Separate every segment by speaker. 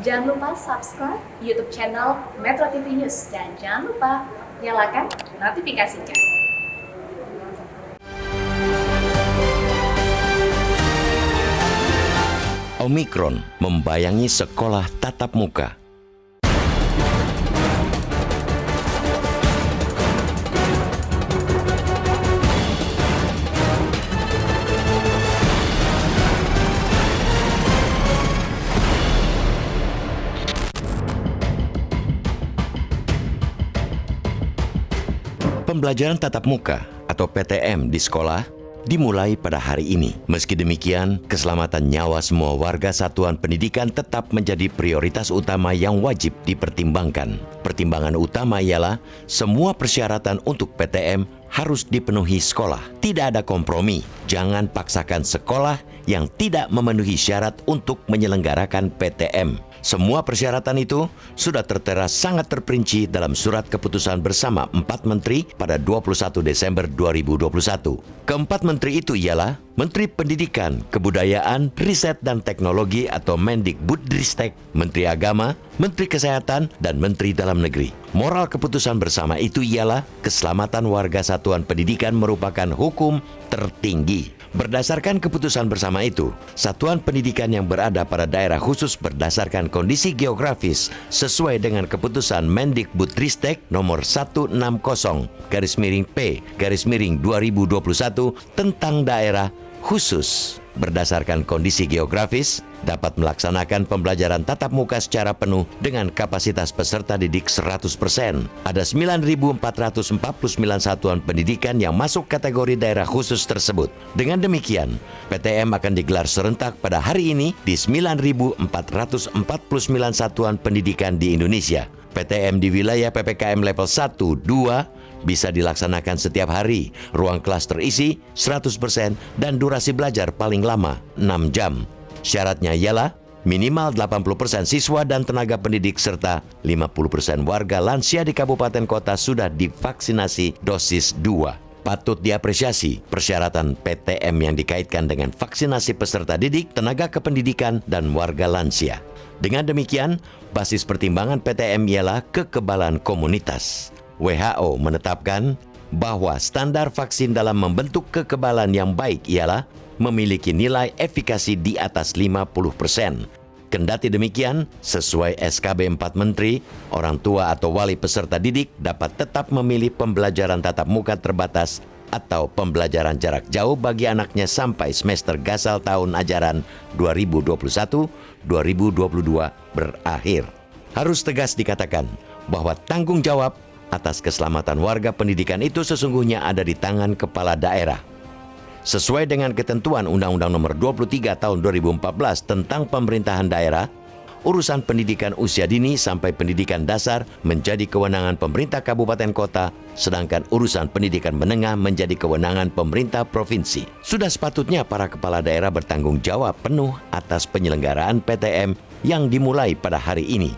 Speaker 1: Jangan lupa subscribe YouTube channel Metro TV News dan jangan lupa nyalakan notifikasinya.
Speaker 2: Omikron membayangi sekolah tatap muka. Pembelajaran tatap muka atau PTM di sekolah dimulai pada hari ini. Meski demikian, keselamatan nyawa semua warga satuan pendidikan tetap menjadi prioritas utama yang wajib dipertimbangkan. Pertimbangan utama ialah semua persyaratan untuk PTM harus dipenuhi sekolah. Tidak ada kompromi. Jangan paksakan sekolah yang tidak memenuhi syarat untuk menyelenggarakan PTM. Semua persyaratan itu sudah tertera sangat terperinci dalam surat keputusan bersama 4 menteri pada 21 Desember 2021. Keempat menteri itu ialah Menteri Pendidikan, Kebudayaan, Riset dan Teknologi atau Mendikbudristek, Menteri Agama, Menteri Kesehatan, dan Menteri Dalam Negeri. Moral keputusan bersama itu ialah keselamatan warga satuan pendidikan merupakan hukum tertinggi. Berdasarkan keputusan bersama itu, satuan pendidikan yang berada pada daerah khusus berdasarkan kondisi geografis sesuai dengan keputusan Mendikbudristek nomor 160/P/2021 tentang daerah khusus berdasarkan kondisi geografis dapat melaksanakan pembelajaran tatap muka secara penuh dengan kapasitas peserta didik 100%. Ada 9.449 satuan pendidikan yang masuk kategori daerah khusus tersebut. Dengan demikian, PTM akan digelar serentak pada hari ini di 9.449 satuan pendidikan di Indonesia. PTM di wilayah PPKM level 1, 2 bisa dilaksanakan setiap hari. Ruang kelas terisi 100% dan durasi belajar paling lama 6 jam. Syaratnya ialah minimal 80% siswa dan tenaga pendidik serta 50% warga lansia di kabupaten kota sudah divaksinasi dosis 2. Patut diapresiasi persyaratan PTM yang dikaitkan dengan vaksinasi peserta didik, tenaga kependidikan, dan warga lansia. Dengan demikian, basis pertimbangan PTM ialah kekebalan komunitas. WHO menetapkan bahwa standar vaksin dalam membentuk kekebalan yang baik ialah memiliki nilai efikasi di atas 50%. Kendati demikian, sesuai SKB 4 Menteri, orang tua atau wali peserta didik dapat tetap memilih pembelajaran tatap muka terbatas atau pembelajaran jarak jauh bagi anaknya sampai semester gasal tahun ajaran 2021-2022 berakhir. Harus tegas dikatakan bahwa tanggung jawab atas keselamatan warga pendidikan itu sesungguhnya ada di tangan kepala daerah. Sesuai dengan ketentuan Undang-Undang Nomor 23 Tahun 2014 tentang Pemerintahan Daerah, urusan pendidikan usia dini sampai pendidikan dasar menjadi kewenangan pemerintah kabupaten kota, sedangkan urusan pendidikan menengah menjadi kewenangan pemerintah provinsi. Sudah sepatutnya para kepala daerah bertanggung jawab penuh atas penyelenggaraan PTM yang dimulai pada hari ini.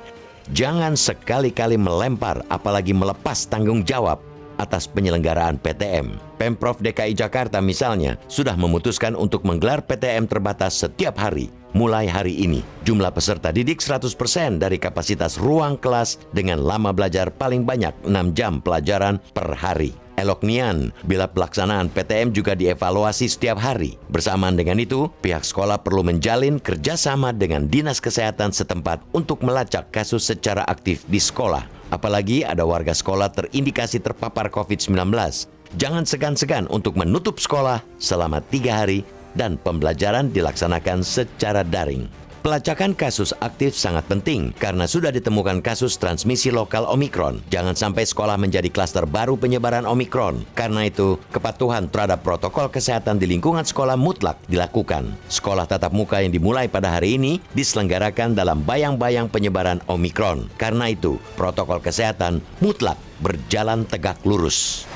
Speaker 2: Jangan sekali-kali melempar apalagi melepas tanggung jawab atas penyelenggaraan PTM. Pemprov DKI Jakarta misalnya sudah memutuskan untuk menggelar PTM terbatas setiap hari mulai hari ini. Jumlah peserta didik 100% dari kapasitas ruang kelas dengan lama belajar paling banyak 6 jam pelajaran per hari. Elok nian bila pelaksanaan PTM juga dievaluasi setiap hari. Bersamaan dengan itu, pihak sekolah perlu menjalin kerjasama dengan Dinas Kesehatan setempat untuk melacak kasus secara aktif di sekolah. Apalagi ada warga sekolah terindikasi terpapar COVID-19. Jangan segan-segan untuk menutup sekolah selama 3 hari dan pembelajaran dilaksanakan secara daring. Pelacakan kasus aktif sangat penting karena sudah ditemukan kasus transmisi lokal Omikron. Jangan sampai sekolah menjadi klaster baru penyebaran Omikron. Karena itu, kepatuhan terhadap protokol kesehatan di lingkungan sekolah mutlak dilakukan. Sekolah tatap muka yang dimulai pada hari ini diselenggarakan dalam bayang-bayang penyebaran Omikron. Karena itu, protokol kesehatan mutlak berjalan tegak lurus.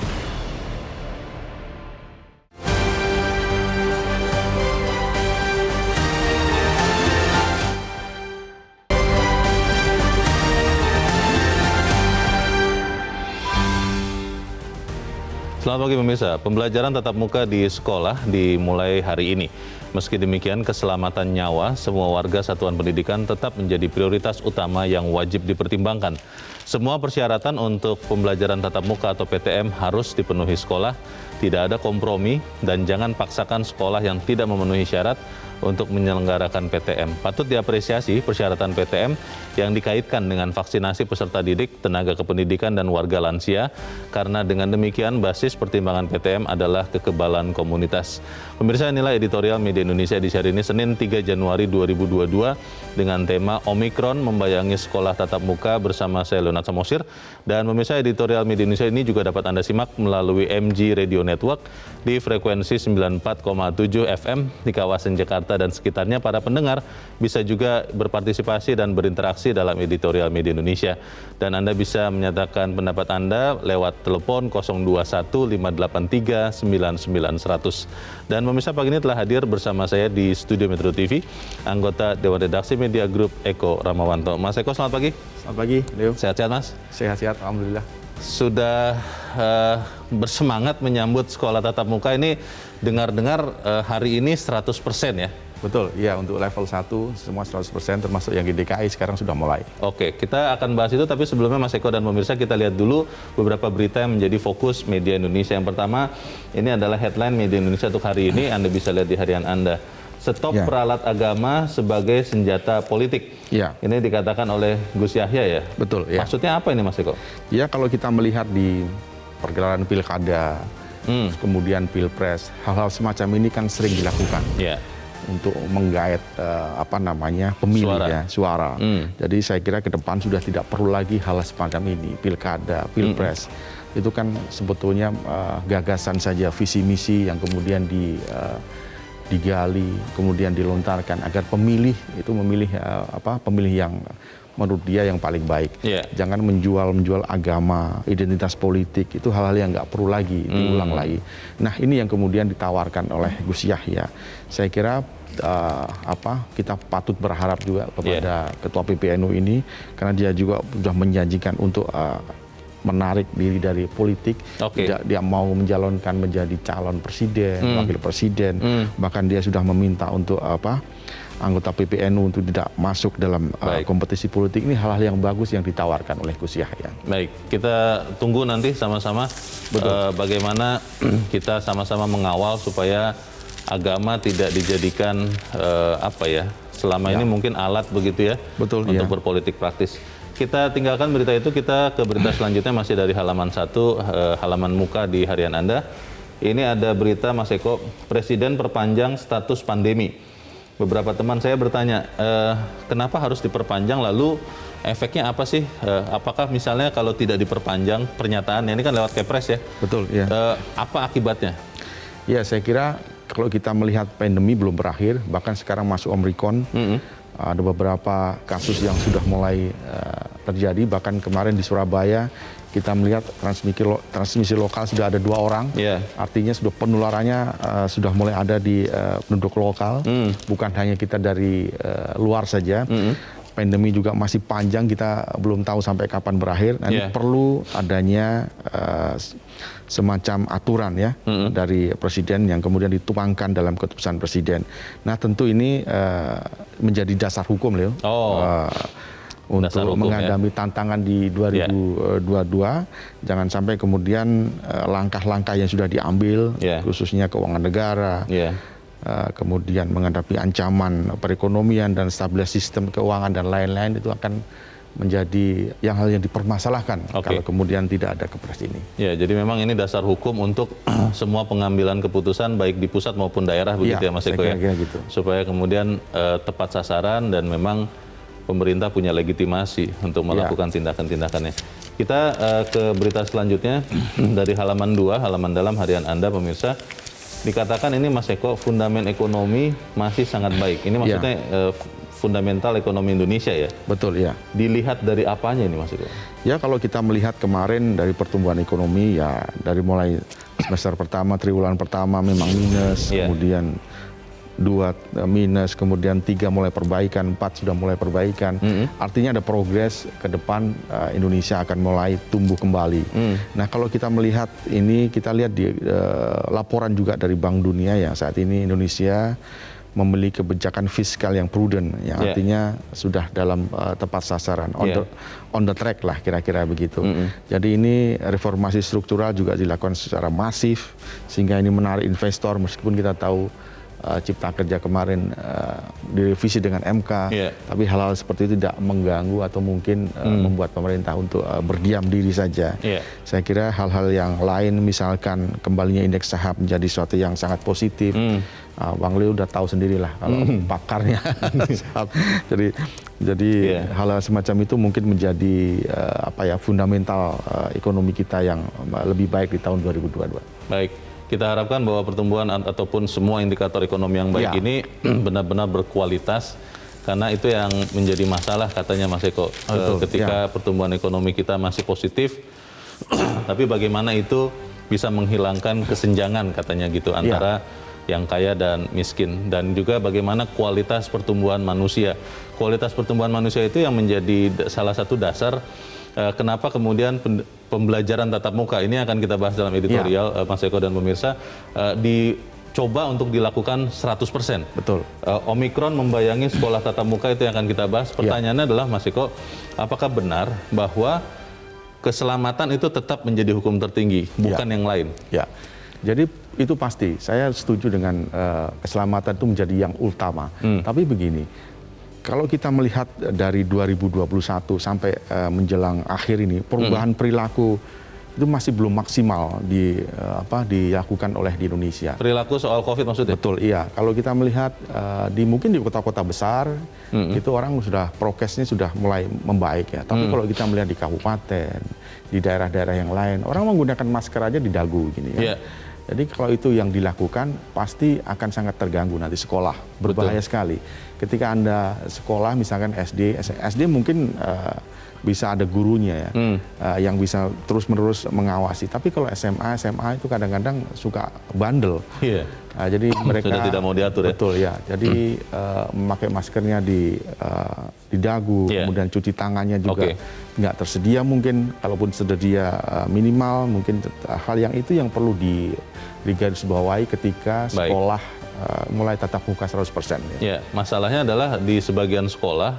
Speaker 3: Selamat pagi pemirsa, pembelajaran tatap muka di sekolah dimulai hari ini. Meski demikian, keselamatan nyawa semua warga satuan pendidikan tetap menjadi prioritas utama yang wajib dipertimbangkan. Semua persyaratan untuk pembelajaran tatap muka atau PTM harus dipenuhi sekolah, tidak ada kompromi, dan jangan paksakan sekolah yang tidak memenuhi syarat untuk menyelenggarakan PTM. Patut diapresiasi persyaratan PTM yang dikaitkan dengan vaksinasi peserta didik, tenaga kependidikan, dan warga lansia, karena dengan demikian basis pertimbangan PTM adalah kekebalan komunitas. Pemirsa, inilah editorial Media Indonesia di hari ini, Senin 3 Januari 2022, dengan tema Omikron Membayangi Sekolah Tatap Muka bersama saya Leonard Samosir. Dan pemirsa, editorial Media Indonesia ini juga dapat Anda simak melalui MG Radio Network di frekuensi 94,7 FM di kawasan Jakarta dan sekitarnya. Para pendengar bisa juga berpartisipasi dan berinteraksi dalam editorial Media Indonesia. Dan Anda bisa menyatakan pendapat Anda lewat telepon 021 583 99 100. Dan pemirsa, pagi ini telah hadir bersama saya di studio Metro TV anggota Dewan Redaksi Media Group Eko Ramawanto. Mas Eko, selamat pagi.
Speaker 4: Selamat pagi, Leo.
Speaker 3: Sehat-sehat, Mas?
Speaker 4: Sehat-sehat, alhamdulillah.
Speaker 3: Sudah bersemangat menyambut sekolah tatap muka ini. Dengar-dengar hari ini 100% ya?
Speaker 4: Betul, iya, untuk level 1 semua 100%, termasuk yang di DKI sekarang sudah mulai.
Speaker 3: Oke, kita akan bahas itu, tapi sebelumnya Mas Eko dan pemirsa, kita lihat dulu beberapa berita yang menjadi fokus Media Indonesia. Yang pertama, ini adalah headline Media Indonesia untuk hari ini, Anda bisa lihat di harian Anda. Stop peralat agama sebagai senjata politik.
Speaker 4: Ya.
Speaker 3: Ini dikatakan oleh Gus Yahya ya?
Speaker 4: Betul, ya.
Speaker 3: Maksudnya apa ini, Mas Eko?
Speaker 4: Ya, kalau kita melihat di pergelaran pilkada, kemudian pilpres, hal-hal semacam ini kan sering dilakukan.
Speaker 3: Ya.
Speaker 4: Untuk menggait pemilih suara. Jadi saya kira ke depan sudah tidak perlu lagi hal semacam ini, pilkada, pilpres. Itu kan sebetulnya gagasan saja, visi misi yang kemudian digali, kemudian dilontarkan agar pemilih itu memilih pemilih yang menurut dia yang paling baik. Jangan menjual agama, identitas politik, itu hal-hal yang nggak perlu lagi diulang lagi. Nah, ini yang kemudian ditawarkan oleh Gus Yahya. Saya kira kita patut berharap juga kepada Ketua PBNU ini, karena dia juga sudah menjanjikan untuk menarik diri dari politik. Dia mau menjalonkan menjadi calon presiden, wakil presiden, bahkan dia sudah meminta untuk anggota PBNU untuk tidak masuk dalam kompetisi politik. Ini hal-hal yang bagus yang ditawarkan oleh Gus Yahya. Baik, kita tunggu nanti sama-sama bagaimana kita sama-sama mengawal supaya agama tidak dijadikan selama ini mungkin alat begitu ya, untuk berpolitik praktis. Kita tinggalkan berita itu, kita ke berita selanjutnya, masih dari halaman 1, halaman muka di harian Anda. Ini ada berita, Mas Eko, Presiden perpanjang status pandemi. Beberapa teman saya bertanya, kenapa harus diperpanjang, lalu efeknya apa sih? Apakah misalnya kalau tidak diperpanjang pernyataannya, ini kan lewat Kepres ya? Betul, ya. Apa akibatnya? Ya, saya kira kalau kita melihat pandemi belum berakhir, bahkan sekarang masuk Omikron, ada beberapa kasus yang sudah mulai terjadi, bahkan kemarin di Surabaya kita melihat transmisi lokal sudah ada 2 orang, artinya sudah penularannya sudah mulai ada di penduduk lokal, bukan hanya kita dari luar saja. Pandemi juga masih panjang, kita belum tahu sampai kapan berakhir. Nah, ini perlu adanya semacam aturan ya dari Presiden yang kemudian dituangkan dalam keputusan Presiden. Nah, tentu ini menjadi dasar hukum, Leo. Untuk menghadapi tantangan di 2022, jangan sampai kemudian langkah-langkah yang sudah diambil, khususnya keuangan negara, kemudian menghadapi ancaman perekonomian dan stabilitas sistem keuangan dan lain-lain, itu akan menjadi hal yang dipermasalahkan kalau kemudian tidak ada Kepres ini. Ya, jadi memang ini dasar hukum untuk semua pengambilan keputusan baik di pusat maupun daerah, begitu ya, Mas Eko ya? Gitu. Supaya kemudian tepat sasaran dan memang pemerintah punya legitimasi untuk melakukan tindakan-tindakannya. Kita ke berita selanjutnya dari halaman 2, halaman dalam harian Anda, pemirsa. Dikatakan ini, Mas Eko, fundament ekonomi masih sangat baik. Ini maksudnya fundamental ekonomi Indonesia ya? Betul, ya. Dilihat dari apanya ini, Mas Eko? Ya, kalau kita melihat kemarin dari pertumbuhan ekonomi, ya dari mulai semester pertama, triwulan pertama memang minus, kemudian 2 minus, kemudian 3 mulai perbaikan, 4 sudah mulai perbaikan. Artinya ada progres ke depan, Indonesia akan mulai tumbuh kembali. Nah, kalau kita melihat ini, kita lihat di laporan juga dari Bank Dunia ya, saat ini Indonesia memiliki kebijakan fiskal yang prudent, yang artinya sudah dalam tepat sasaran, on the track lah kira-kira begitu. Jadi ini reformasi struktural juga dilakukan secara masif, sehingga ini menarik investor, meskipun kita tahu Cipta Kerja kemarin direvisi dengan MK, tapi hal-hal seperti itu tidak mengganggu atau mungkin membuat pemerintah untuk berdiam diri saja. Saya kira hal-hal yang lain, misalkan kembalinya indeks saham menjadi sesuatu yang sangat positif. Bang Leo udah tahu sendirilah kalau pakarnya. Jadi hal-hal semacam itu mungkin menjadi fundamental ekonomi kita yang lebih baik di tahun 2022.
Speaker 3: Baik. Kita harapkan bahwa pertumbuhan ataupun semua indikator ekonomi yang baik ini benar-benar berkualitas, karena itu yang menjadi masalah katanya Mas Eko. Ketika pertumbuhan ekonomi kita masih positif, tapi bagaimana itu bisa menghilangkan kesenjangan katanya gitu antara yang kaya dan miskin, dan juga bagaimana kualitas pertumbuhan manusia. Kualitas pertumbuhan manusia itu yang menjadi salah satu dasar kenapa kemudian pembelajaran tatap muka ini akan kita bahas dalam editorial Mas Eko dan pemirsa, dicoba untuk dilakukan 100%.
Speaker 4: Betul.
Speaker 3: Omikron membayangi sekolah tatap muka, itu yang akan kita bahas. Pertanyaannya adalah Mas Eko, apakah benar bahwa keselamatan itu tetap menjadi hukum tertinggi, bukan yang lain?
Speaker 4: Ya, jadi itu pasti. Saya setuju dengan keselamatan itu menjadi yang utama. Tapi begini, kalau kita melihat dari 2021 sampai menjelang akhir ini, perubahan perilaku itu masih belum maksimal dilakukan oleh di Indonesia.
Speaker 3: Perilaku soal COVID maksudnya?
Speaker 4: Betul, iya. Kalau kita melihat mungkin di kota-kota besar, itu orang sudah prokesnya sudah mulai membaik ya. Tapi kalau kita melihat di kabupaten, di daerah-daerah yang lain, orang menggunakan masker aja di dagu gini ya. Jadi kalau itu yang dilakukan, pasti akan sangat terganggu nanti sekolah. Berbahaya sekali. Ketika Anda sekolah, misalkan SD mungkin bisa ada gurunya ya, yang bisa terus-menerus mengawasi. Tapi kalau SMA itu kadang-kadang suka bandel. Jadi mereka
Speaker 3: sudah tidak mau diatur ya.
Speaker 4: Betul ya. Jadi memakai maskernya di dagu, kemudian cuci tangannya juga nggak tersedia mungkin. Kalaupun tersedia minimal, mungkin hal yang itu yang perlu digarisbawahi ketika sekolah mulai tatap muka 100%.
Speaker 3: Ya, masalahnya adalah di sebagian sekolah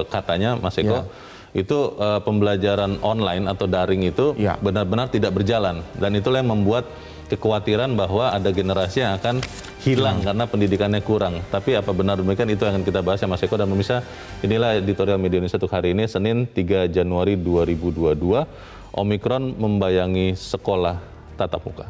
Speaker 3: katanya Mas Eko, itu pembelajaran online atau daring itu benar-benar tidak berjalan, dan itulah yang membuat kekhawatiran bahwa ada generasi yang akan hilang karena pendidikannya kurang. Tapi apa benar demikian, itu yang akan kita bahas ya Mas Eko dan pemirsa. Inilah editorial Media Indonesia untuk hari ini, Senin 3 Januari 2022. Omikron membayangi sekolah tatap muka.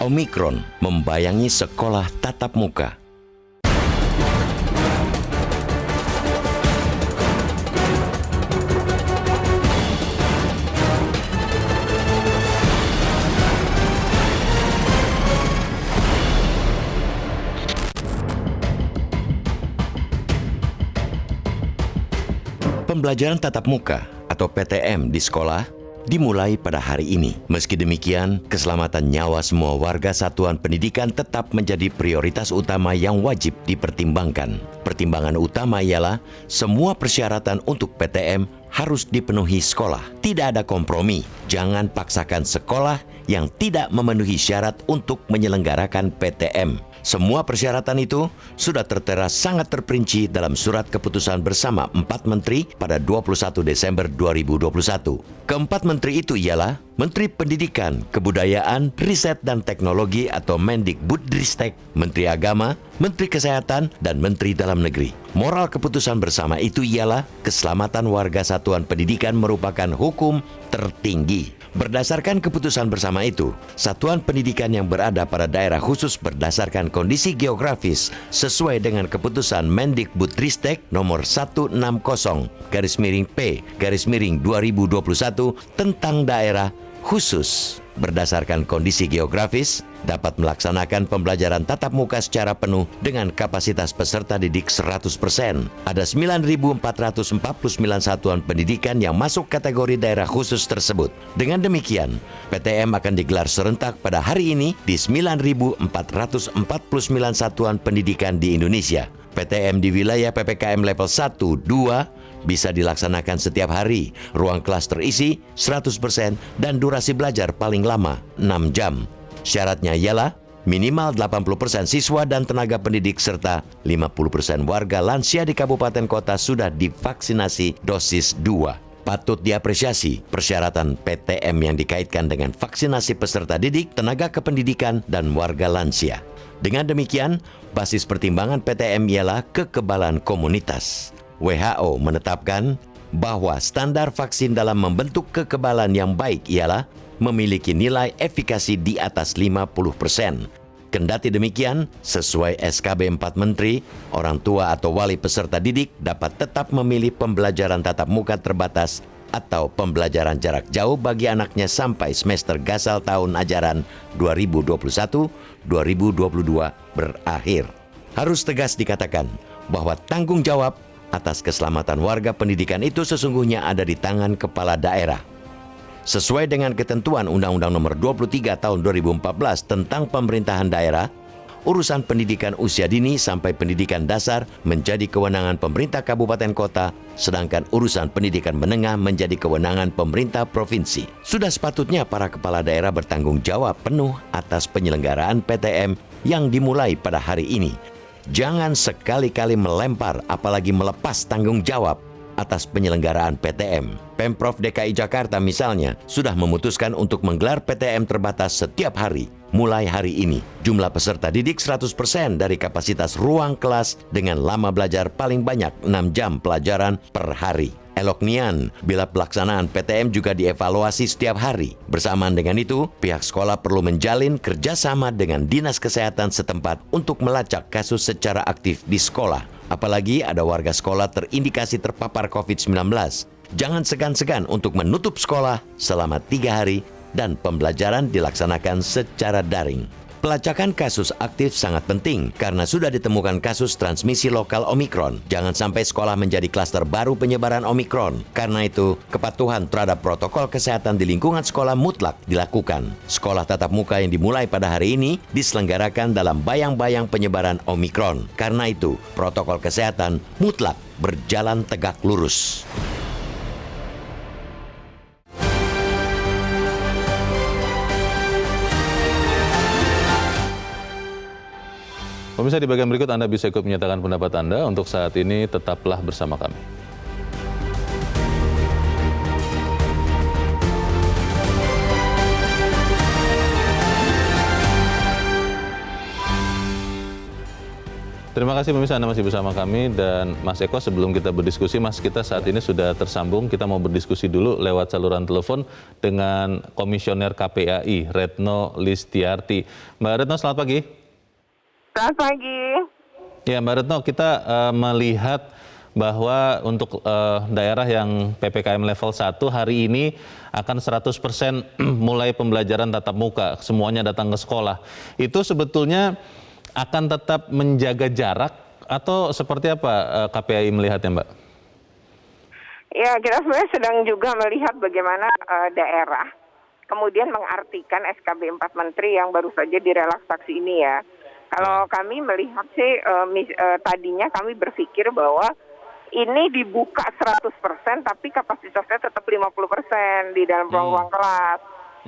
Speaker 2: Omikron membayangi sekolah tatap muka. Pembelajaran tatap muka atau PTM di sekolah dimulai pada hari ini. Meski demikian, keselamatan nyawa semua warga satuan pendidikan tetap menjadi prioritas utama yang wajib dipertimbangkan. Pertimbangan utama ialah semua persyaratan untuk PTM harus dipenuhi sekolah. Tidak ada kompromi. Jangan paksakan sekolah yang tidak memenuhi syarat untuk menyelenggarakan PTM. Semua persyaratan itu sudah tertera sangat terperinci dalam surat keputusan bersama 4 menteri pada 21 Desember 2021. Keempat menteri itu ialah Menteri Pendidikan, Kebudayaan, Riset dan Teknologi atau Mendikbudristek, Menteri Agama, Menteri Kesehatan, dan Menteri Dalam Negeri. Moral keputusan bersama itu ialah keselamatan warga satuan pendidikan merupakan hukum tertinggi. Berdasarkan keputusan bersama itu, satuan pendidikan yang berada pada daerah khusus berdasarkan kondisi geografis sesuai dengan keputusan Mendikbudristek nomor 160/P/2021 tentang daerah khusus berdasarkan kondisi geografis, dapat melaksanakan pembelajaran tatap muka secara penuh dengan kapasitas peserta didik 100%. Ada 9.449 satuan pendidikan yang masuk kategori daerah khusus tersebut. Dengan demikian, PTM akan digelar serentak pada hari ini di 9.449 satuan pendidikan di Indonesia. PTM di wilayah PPKM level 1, 2 bisa dilaksanakan setiap hari, ruang kelas terisi 100% dan durasi belajar paling lama 6 jam. Syaratnya ialah minimal 80% siswa dan tenaga pendidik serta 50% warga lansia di kabupaten kota sudah divaksinasi dosis 2. Patut diapresiasi persyaratan PTM yang dikaitkan dengan vaksinasi peserta didik, tenaga kependidikan, dan warga lansia. Dengan demikian, basis pertimbangan PTM ialah kekebalan komunitas. WHO menetapkan bahwa standar vaksin dalam membentuk kekebalan yang baik ialah memiliki nilai efikasi di atas 50%. Kendati demikian, sesuai SKB 4 Menteri, orang tua atau wali peserta didik dapat tetap memilih pembelajaran tatap muka terbatas atau pembelajaran jarak jauh bagi anaknya sampai semester gasal tahun ajaran 2021-2022 berakhir. Harus tegas dikatakan bahwa tanggung jawab atas keselamatan warga pendidikan itu sesungguhnya ada di tangan kepala daerah. Sesuai dengan ketentuan Undang-Undang Nomor 23 Tahun 2014 tentang pemerintahan daerah, urusan pendidikan usia dini sampai pendidikan dasar menjadi kewenangan pemerintah kabupaten kota, sedangkan urusan pendidikan menengah menjadi kewenangan pemerintah provinsi. Sudah sepatutnya para kepala daerah bertanggung jawab penuh atas penyelenggaraan PTM yang dimulai pada hari ini. Jangan sekali-kali melempar apalagi melepas tanggung jawab atas penyelenggaraan PTM. Pemprov DKI Jakarta misalnya sudah memutuskan untuk menggelar PTM terbatas setiap hari. Mulai hari ini, jumlah peserta didik 100% dari kapasitas ruang kelas dengan lama belajar paling banyak 6 jam pelajaran per hari. Elok nian bila pelaksanaan PTM juga dievaluasi setiap hari. Bersamaan dengan itu, pihak sekolah perlu menjalin kerjasama dengan Dinas Kesehatan setempat untuk melacak kasus secara aktif di sekolah. Apalagi ada warga sekolah terindikasi terpapar COVID-19. Jangan segan-segan untuk menutup sekolah selama 3 hari dan pembelajaran dilaksanakan secara daring. Pelacakan kasus aktif sangat penting karena sudah ditemukan kasus transmisi lokal Omikron. Jangan sampai sekolah menjadi klaster baru penyebaran Omikron. Karena itu, kepatuhan terhadap protokol kesehatan di lingkungan sekolah mutlak dilakukan. Sekolah tatap muka yang dimulai pada hari ini diselenggarakan dalam bayang-bayang penyebaran Omikron. Karena itu, protokol kesehatan mutlak berjalan tegak lurus.
Speaker 3: Pemirsa, di bagian berikut Anda bisa ikut menyatakan pendapat Anda. Untuk saat ini, tetaplah bersama kami. Terima kasih pemirsa, Anda masih bersama kami. Dan Mas Eko, sebelum kita berdiskusi, Mas, kita saat ini sudah tersambung. Kita mau berdiskusi dulu lewat saluran telepon dengan Komisioner KPAI, Retno Listiarti. Mbak Retno, selamat pagi.
Speaker 5: Selamat pagi.
Speaker 3: Ya, Mbak Retno, kita melihat bahwa untuk daerah yang PPKM level 1 hari ini akan 100% mulai pembelajaran tatap muka, semuanya datang ke sekolah. Itu sebetulnya akan tetap menjaga jarak atau seperti apa KPAI melihatnya, Mbak?
Speaker 5: Ya, kita sebenarnya sedang juga melihat bagaimana daerah kemudian mengartikan SKB 4 Menteri yang baru saja direlaksasi ini ya. Kalau kami melihat sih tadinya kami berpikir bahwa ini dibuka 100% tapi kapasitasnya tetap 50% di dalam ruang-ruang kelas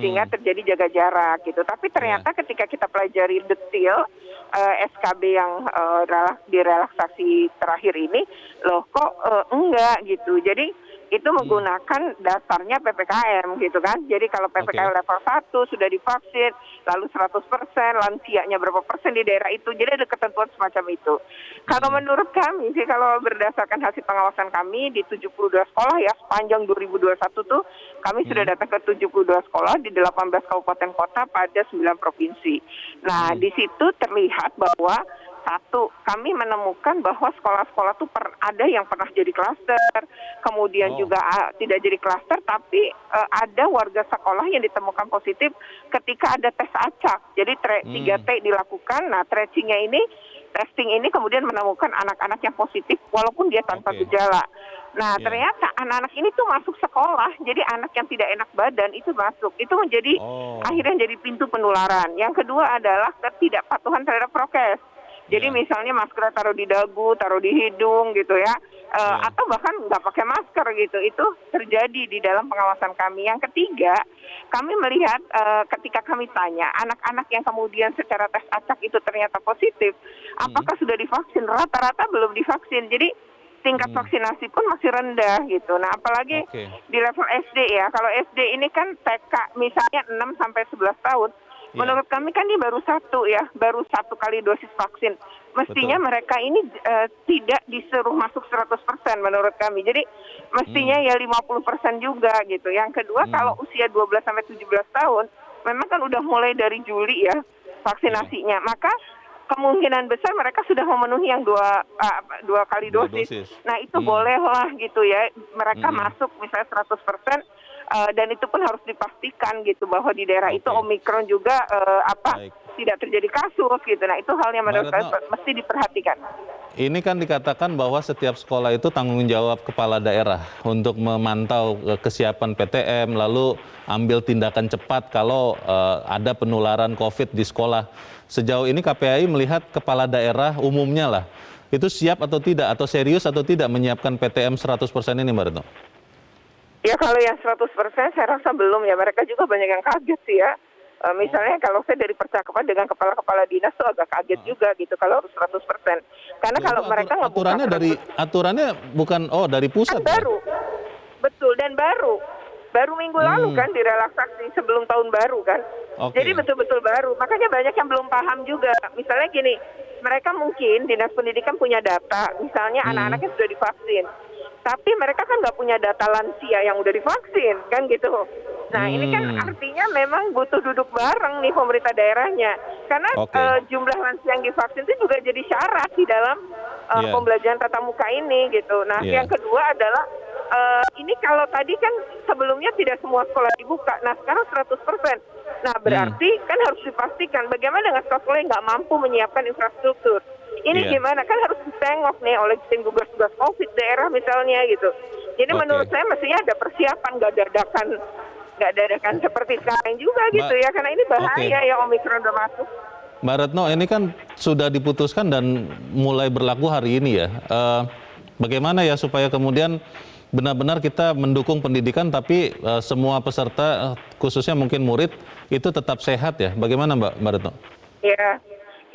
Speaker 5: sehingga terjadi jaga jarak gitu. Tapi ternyata ketika kita pelajari detail SKB yang direlaksasi terakhir ini, loh kok enggak gitu. Jadi itu menggunakan dasarnya PPKM gitu kan. Jadi kalau PPKM level 1 sudah divaksin, lalu 100%, lansianya berapa persen di daerah itu. Jadi ada ketentuan semacam itu. Kalau menurut kami sih, kalau berdasarkan hasil pengawasan kami di 72 sekolah ya, sepanjang 2021 tuh kami sudah datang ke 72 sekolah di 18 kabupaten kota pada 9 provinsi. Nah, di situ terlihat bahwa satu, kami menemukan bahwa sekolah-sekolah tuh ada yang pernah jadi klaster, kemudian juga tidak jadi klaster, tapi ada warga sekolah yang ditemukan positif ketika ada tes acak. Jadi 3T dilakukan, nah testing ini kemudian menemukan anak-anak yang positif walaupun dia tanpa gejala. Nah, ternyata anak-anak ini tuh masuk sekolah, jadi anak yang tidak enak badan itu masuk. Itu menjadi akhirnya jadi pintu penularan. Yang kedua adalah ketidakpatuhan terhadap prokes. Jadi misalnya masker taruh di dagu, taruh di hidung gitu ya, atau bahkan nggak pakai masker gitu. Itu terjadi di dalam pengawasan kami. Yang ketiga, kami melihat ketika kami tanya anak-anak yang kemudian secara tes acak itu ternyata positif, apakah sudah divaksin? Rata-rata belum divaksin. Jadi tingkat vaksinasi pun masih rendah gitu. Nah, apalagi di level SD ya. Kalau SD ini kan TK misalnya 6 sampai 11 tahun. Menurut kami kan ini baru baru satu kali dosis vaksin. Mestinya mereka ini tidak disuruh masuk 100% menurut kami. Jadi mestinya ya 50% juga gitu. Yang kedua kalau usia 12 sampai 17 tahun, memang kan udah mulai dari Juli ya vaksinasinya. Maka kemungkinan besar mereka sudah memenuhi yang dua kali dosis. Nah itu bolehlah gitu ya. Mereka masuk misalnya 100%. Dan itu pun harus dipastikan gitu bahwa di daerah itu Omikron juga tidak terjadi kasus gitu. Nah itu hal yang menurut saya mesti diperhatikan.
Speaker 3: Ini kan dikatakan bahwa setiap sekolah itu tanggung jawab kepala daerah untuk memantau kesiapan PTM, lalu ambil tindakan cepat kalau ada penularan COVID di sekolah. Sejauh ini KPAI melihat kepala daerah umumnya lah, itu siap atau tidak, atau serius atau tidak menyiapkan PTM 100% ini Mbak Retno?
Speaker 5: Ya kalau yang 100% saya rasa belum ya, mereka juga banyak yang kaget sih ya. Misalnya kalau saya dari percakapan dengan kepala-kepala dinas tuh agak kaget juga gitu kalau harus 100%. Karena kalau mereka ngebuka
Speaker 3: aturannya bukan dari pusat.
Speaker 5: Kan baru. Betul, dan baru minggu lalu kan direlaksasi sebelum tahun baru kan. Jadi betul-betul baru. Makanya banyak yang belum paham juga. Misalnya gini, mereka mungkin dinas pendidikan punya data, misalnya anak-anaknya sudah divaksin. Tapi mereka kan nggak punya data lansia yang udah divaksin, kan gitu. Nah ini kan artinya memang butuh duduk bareng nih pemerintah daerahnya. Karena jumlah lansia yang divaksin itu juga jadi syarat di dalam pembelajaran tatap muka ini gitu. Nah yang kedua adalah ini kalau tadi kan sebelumnya tidak semua sekolah dibuka, nah sekarang 100%. Nah berarti kan harus dipastikan bagaimana dengan sekolah yang nggak mampu menyiapkan infrastruktur. Ini gimana? Kan harus ditengok nih oleh tim gugus tugas COVID daerah misalnya gitu. Jadi menurut saya mestinya ada persiapan, nggak dadakan seperti sekarang juga gitu ya. Karena ini bahaya ya Omikron udah masuk.
Speaker 3: Mbak Retno, ini kan sudah diputuskan dan mulai berlaku hari ini ya. Bagaimana ya supaya kemudian benar-benar kita mendukung pendidikan tapi semua peserta khususnya mungkin murid itu tetap sehat ya. Bagaimana Mbak Retno?
Speaker 5: Ya.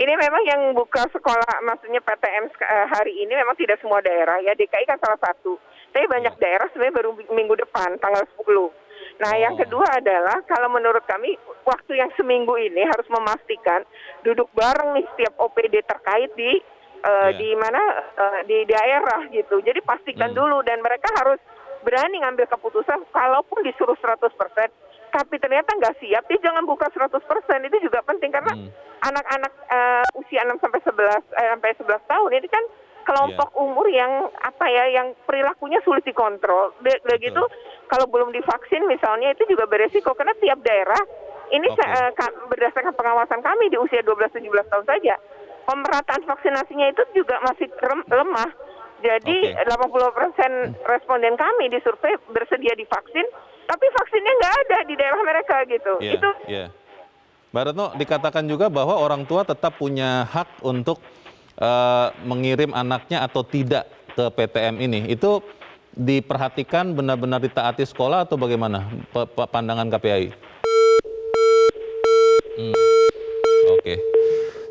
Speaker 5: Ini memang yang buka sekolah, maksudnya PTM hari ini memang tidak semua daerah ya, DKI kan salah satu. Tapi banyak daerah sebenarnya baru minggu depan, tanggal 10. Nah yang kedua adalah kalau menurut kami waktu yang seminggu ini harus memastikan duduk bareng nih setiap OPD terkait di daerah gitu. Jadi pastikan dulu dan mereka harus berani ngambil keputusan kalaupun disuruh 100%. Tapi ternyata nggak siap, dia jangan buka 100%. Itu juga penting karena anak-anak usia 6 sampai 11 tahun ini kan kelompok umur yang yang perilakunya sulit dikontrol. Begitu kalau belum divaksin misalnya itu juga beresiko karena tiap daerah ini berdasarkan pengawasan kami di usia 12-17 tahun saja pemerataan vaksinasinya itu juga masih lemah. Jadi 80% responden kami di survei bersedia divaksin, tapi vaksinnya nggak ada di daerah mereka gitu.
Speaker 3: Mbak Retno, dikatakan juga bahwa orang tua tetap punya hak untuk mengirim anaknya atau tidak ke PTM ini. Itu diperhatikan benar-benar ditaati sekolah atau bagaimana pandangan KPAI?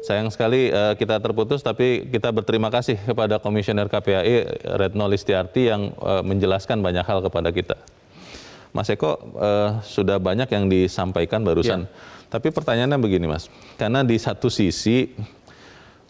Speaker 3: Sayang sekali kita terputus, tapi kita berterima kasih kepada Komisioner KPAI Retno Listiarti yang menjelaskan banyak hal kepada kita. Mas Eko, sudah banyak yang disampaikan barusan. Tapi pertanyaannya begini Mas, karena di satu sisi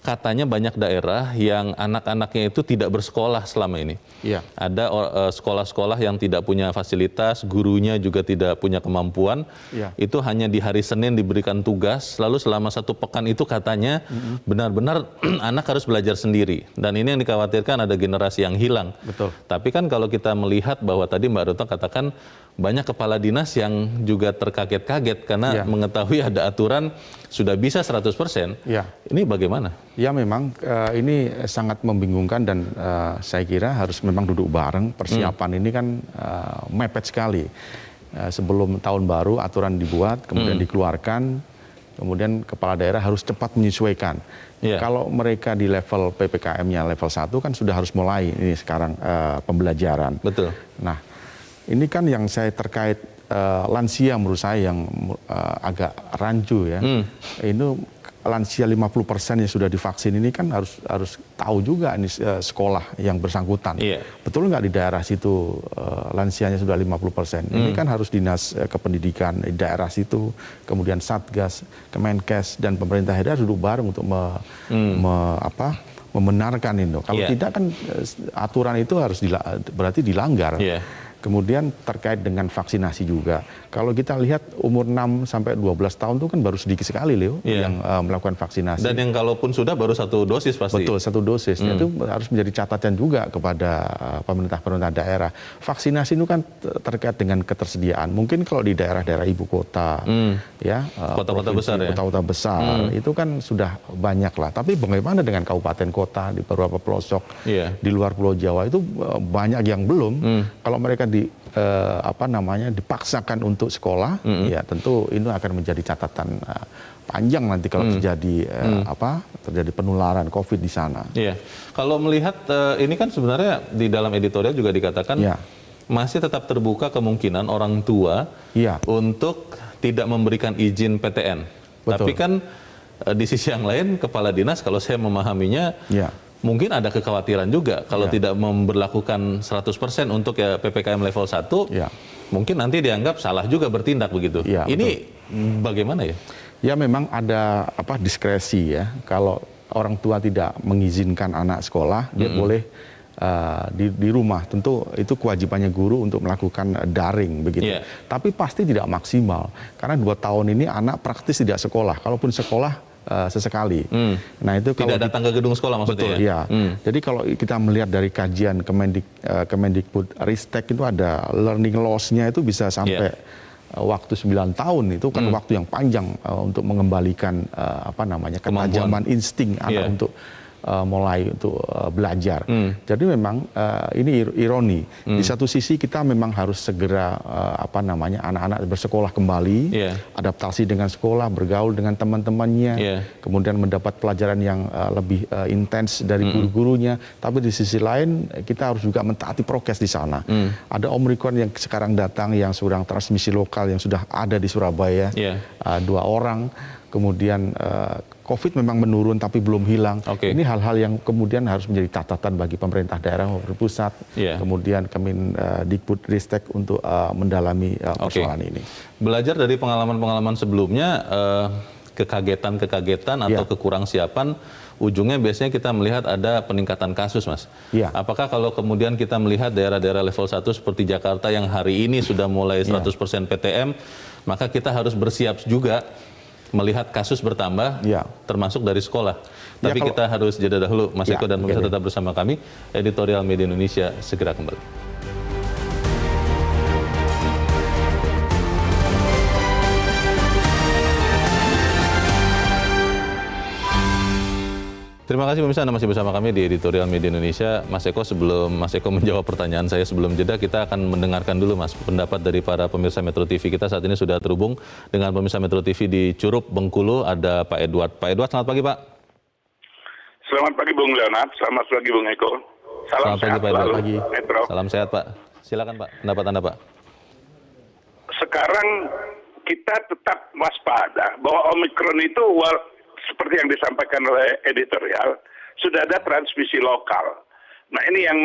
Speaker 3: katanya banyak daerah yang anak-anaknya itu tidak bersekolah selama ini.
Speaker 4: Iya.
Speaker 3: Ada sekolah-sekolah yang tidak punya fasilitas, gurunya juga tidak punya kemampuan.
Speaker 4: Iya.
Speaker 3: Itu hanya di hari Senin diberikan tugas, lalu selama 1 pekan itu katanya benar-benar anak harus belajar sendiri. Dan ini yang dikhawatirkan ada generasi yang hilang.
Speaker 4: Betul.
Speaker 3: Tapi kan kalau kita melihat bahwa tadi Mbak Retno katakan banyak kepala dinas yang juga terkaget-kaget karena mengetahui ada aturan sudah bisa 100%.
Speaker 4: Ya.
Speaker 3: Ini bagaimana?
Speaker 4: Ya memang ini sangat membingungkan dan saya kira harus memang duduk bareng. Persiapan ini kan mepet sekali. Sebelum tahun baru aturan dibuat, kemudian dikeluarkan, kemudian kepala daerah harus cepat menyesuaikan. Kalau mereka di level PPKM-nya level 1 kan sudah harus mulai ini sekarang pembelajaran.
Speaker 3: Betul.
Speaker 4: Nah, ini kan yang saya terkait lansia menurut saya yang agak rancu ya. Ini lansia 50% yang sudah divaksin ini kan harus tahu juga ini sekolah yang bersangkutan. Betul nggak di daerah situ lansianya sudah 50%? Ini kan harus dinas kependidikan di daerah situ, kemudian Satgas, Kemenkes dan pemerintah daerah duduk bareng untuk membenarkan itu. Kalau tidak kan aturan itu harus berarti dilanggar. Kemudian terkait dengan vaksinasi juga. Kalau kita lihat umur 6 sampai 12 tahun itu kan baru sedikit sekali Leo yang melakukan vaksinasi.
Speaker 3: Dan yang kalaupun sudah baru 1 dosis pasti.
Speaker 4: Betul, 1 dosis. Itu harus menjadi catatan juga kepada pemerintah daerah. Vaksinasi itu kan terkait dengan ketersediaan. Mungkin kalau di daerah-daerah ibu kota,
Speaker 3: kota-kota besar
Speaker 4: kota-kota besar itu kan sudah banyak lah. Tapi bagaimana dengan kabupaten kota di beberapa pelosok di luar Pulau Jawa itu banyak yang belum. Kalau mereka dipaksakan untuk sekolah, ya tentu ini akan menjadi catatan panjang nanti kalau terjadi penularan COVID di sana.
Speaker 3: Iya. Kalau melihat ini kan sebenarnya di dalam editorial juga dikatakan masih tetap terbuka kemungkinan orang tua untuk tidak memberikan izin PTN.
Speaker 4: Betul.
Speaker 3: Tapi kan di sisi yang lain kepala dinas kalau saya memahaminya mungkin ada kekhawatiran juga kalau tidak memberlakukan 100% untuk PPKM level 1, mungkin nanti dianggap salah juga bertindak begitu. Ini bagaimana ya?
Speaker 4: Ya memang ada diskresi ya. Kalau orang tua tidak mengizinkan anak sekolah, dia boleh di rumah. Tentu itu kewajibannya guru untuk melakukan daring begitu. Tapi pasti tidak maksimal karena 2 tahun ini anak praktis tidak sekolah. Kalaupun sekolah sesekali. Nah itu
Speaker 3: tidak datang ke gedung sekolah maksudnya.
Speaker 4: Betul, ya. Jadi kalau kita melihat dari kajian Kemendikbud Ristek itu ada learning loss-nya itu bisa sampai waktu 9 tahun. Itu kan waktu yang panjang untuk mengembalikan ketajaman insting anak untuk mulai untuk belajar. Jadi memang ini ironi. Di satu sisi kita memang harus segera anak-anak bersekolah kembali, adaptasi dengan sekolah, bergaul dengan teman-temannya, kemudian mendapat pelajaran yang lebih intens dari guru-gurunya. Tapi di sisi lain kita harus juga mentaati prokes di sana. Ada Omikron yang sekarang datang yang sedang transmisi lokal yang sudah ada di Surabaya, 2 orang. Kemudian COVID memang menurun tapi belum hilang. Ini hal-hal yang kemudian harus menjadi catatan bagi pemerintah daerah maupun pusat. Kemudian Kemendikbud Ristek untuk mendalami persoalan ini.
Speaker 3: Belajar dari pengalaman-pengalaman sebelumnya, kekagetan-kekagetan atau kekurang siapan, ujungnya biasanya kita melihat ada peningkatan kasus, Mas. Apakah kalau kemudian kita melihat daerah-daerah level 1 seperti Jakarta yang hari ini sudah mulai 100% PTM, maka kita harus bersiap juga melihat kasus bertambah, termasuk dari sekolah. Tapi kita harus jeda dahulu, Mas Eko dan pemirsa tetap bersama kami. Editorial Media Indonesia segera kembali. Terima kasih pemirsa, Anda masih bersama kami di Editorial Media Indonesia. Mas Eko, sebelum Mas Eko menjawab pertanyaan saya sebelum jeda, kita akan mendengarkan dulu Mas pendapat dari para pemirsa Metro TV. Kita saat ini sudah terhubung dengan pemirsa Metro TV di Curup, Bengkulu, ada Pak Edward. Pak Edward, selamat pagi Pak.
Speaker 6: Selamat pagi Bung Leonard, selamat pagi Bung Eko. Salam
Speaker 3: selamat pagi
Speaker 6: sehat
Speaker 3: Pak Edward.
Speaker 6: selalu, Metro.
Speaker 3: Salam sehat Pak. Silakan Pak, pendapat Anda Pak.
Speaker 6: Sekarang kita tetap waspada bahwa Omikron itu seperti yang disampaikan oleh editorial, sudah ada transmisi lokal. Nah ini yang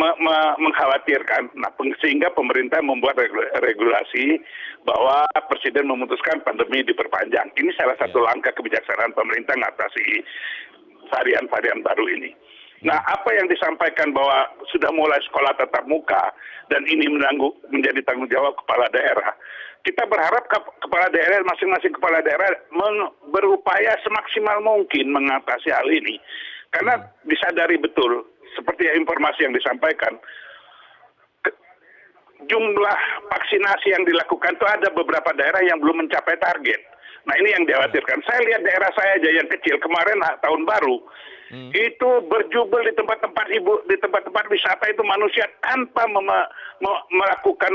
Speaker 6: mengkhawatirkan, sehingga pemerintah membuat regulasi bahwa Presiden memutuskan pandemi diperpanjang. Ini salah satu langkah kebijaksanaan pemerintah mengatasi varian-varian baru ini. Nah, apa yang disampaikan bahwa sudah mulai sekolah tatap muka dan ini menjadi tanggung jawab kepala daerah, kita berharap kepala daerah, masing-masing kepala daerah berupaya semaksimal mungkin mengatasi hal ini. Karena disadari betul, seperti informasi yang disampaikan, jumlah vaksinasi yang dilakukan itu ada beberapa daerah yang belum mencapai target. Nah, ini yang dikhawatirkan. Saya lihat daerah saya aja yang kecil, kemarin tahun baru, itu berjubel di tempat-tempat wisata itu manusia tanpa melakukan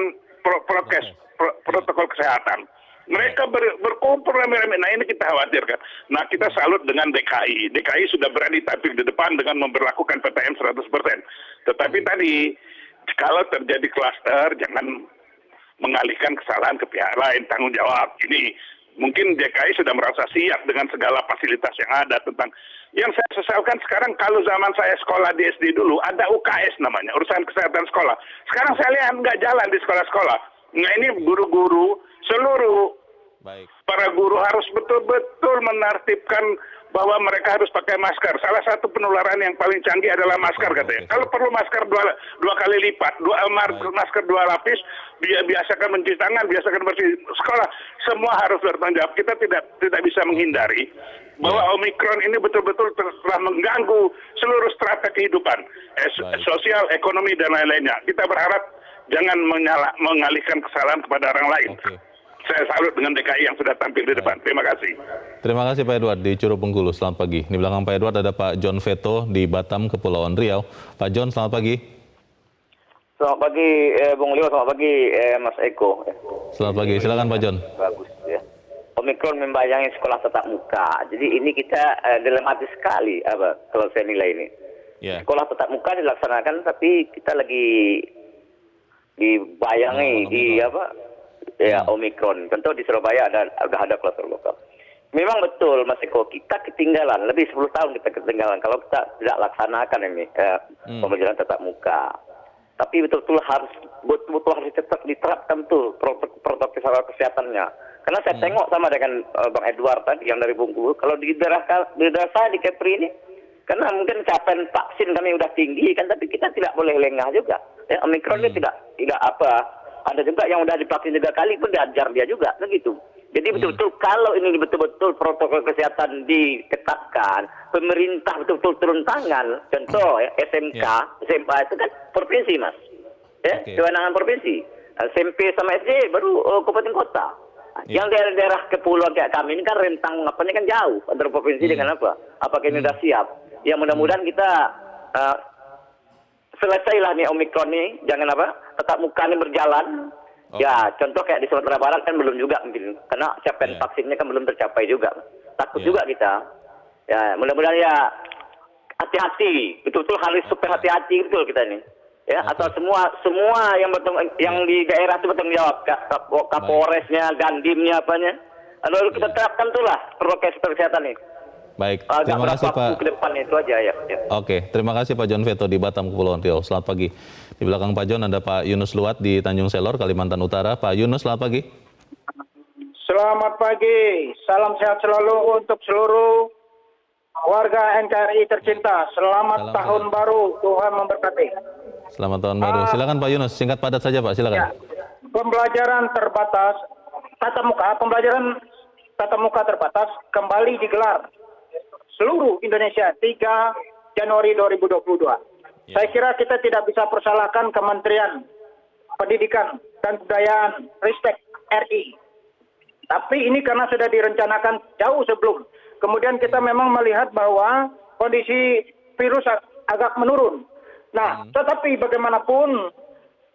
Speaker 6: protokol kesehatan. Mereka berkumpul rame-rame. Nah, ini kita khawatirkan. Nah, kita salut dengan DKI. DKI sudah berani tampil di depan dengan memberlakukan PTM 100%. Tetapi tadi, kalau terjadi klaster, jangan mengalihkan kesalahan ke pihak lain, tanggung jawab. Ini mungkin DKI sudah merasa siap dengan segala fasilitas yang ada tentang. Yang saya sesalkan sekarang, kalau zaman saya sekolah di SD dulu, ada UKS namanya, urusan kesehatan sekolah. Sekarang saya lihat nggak jalan di sekolah-sekolah. Nah, ini guru-guru, seluruh para guru harus betul-betul menertibkan bahwa mereka harus pakai masker. Salah satu penularan yang paling canggih adalah masker, katanya. Kalau perlu masker dua kali lipat, masker 2 lapis, biasakan mencuci tangan, biasakan bersih sekolah. Semua harus bertanggung jawab. Kita tidak bisa menghindari bahwa Omikron ini betul-betul telah mengganggu seluruh strata kehidupan, sosial, ekonomi, dan lain-lainnya. Kita berharap jangan mengalihkan kesalahan kepada orang lain. Saya salut dengan DKI yang sudah tampil di depan. Terima kasih.
Speaker 3: Terima kasih Pak Edward di Curug Bengkulu. Selamat pagi. Di belakang Pak Edward ada Pak John Veto di Batam, Kepulauan Riau. Pak John, selamat pagi.
Speaker 7: Selamat pagi Bung Leo, selamat pagi Mas Eko.
Speaker 3: Selamat pagi, silakan Pak John.
Speaker 7: Bagus ya. Omikron membayangi sekolah tatap muka. Jadi ini kita dilematis sekali kalau saya nilai ini. Sekolah tatap muka dilaksanakan tapi kita lagi dibayangi Omikron. Contoh di Surabaya udah ada kluster lokal. Memang betul Mas Eko, kita ketinggalan, lebih 10 tahun kita ketinggalan kalau kita tidak laksanakan ini pembelajaran tatap muka. Tapi betul-betul harus tetap diterapkan tuh protokol kesehatannya. Karena saya tengok sama dengan Bang Edward tadi yang dari Bengkulu, kalau di daerah saya di Kepri ini, karena mungkin capaian vaksin kami udah tinggi kan, tapi kita tidak boleh lengah juga. Ya, Omikron ini tidak ada juga yang udah divaksin 3 kali pun diajar dia juga, begitu. Jadi betul-betul kalau ini betul-betul protokol kesehatan diketatkan, pemerintah betul-betul turun tangan. Contoh ya, SMK, SMA itu kan provinsi Mas, ya kewenangan provinsi. SMP sama SD baru kabupaten kota. Yang daerah-daerah kepulauan kayak kami ini kan rentang ini kan jauh antara provinsi dengan apa? Apakah ini sudah siap? Ya mudah-mudahan kita selesailah nih Omikron nih, jangan tatap muka ini berjalan. Ya, contoh kayak di Sumatera Barat kan belum juga mungkin, karena capaian vaksinnya kan belum tercapai juga. Takut juga kita. Ya, mudah-mudahan ya hati-hati, betul-betul harus super hati-hati betul kita ini. Ya, atau semua yang di daerah itu bertanggung jawab, Kapolresnya, Dandimnya apanya. Lalu kita terapkan itulah prokes kesehatan ini.
Speaker 3: Baik, terima kasih Pak.
Speaker 7: Ke depan itu aja ya.
Speaker 3: Oke, terima kasih Pak John Veto di Batam, Kepulauan Riau. Selamat pagi. Di belakang Pak John ada Pak Yunus Luat di Tanjung Selor, Kalimantan Utara. Pak Yunus, selamat pagi.
Speaker 8: Selamat pagi. Salam sehat selalu untuk seluruh warga NKRI tercinta. Selamat tahun baru. Tuhan memberkati.
Speaker 3: Selamat tahun baru. Silakan Pak Yunus, singkat padat saja Pak. Silakan.
Speaker 8: Ya. Pembelajaran terbatas, pembelajaran tatap muka terbatas kembali digelar seluruh Indonesia 3 Januari 2022. Saya kira kita tidak bisa persalahkan Kementerian Pendidikan dan Kebudayaan Ristek RI. Tapi ini karena sudah direncanakan jauh sebelum. Kemudian kita memang melihat bahwa kondisi virus agak menurun. Nah, tetapi bagaimanapun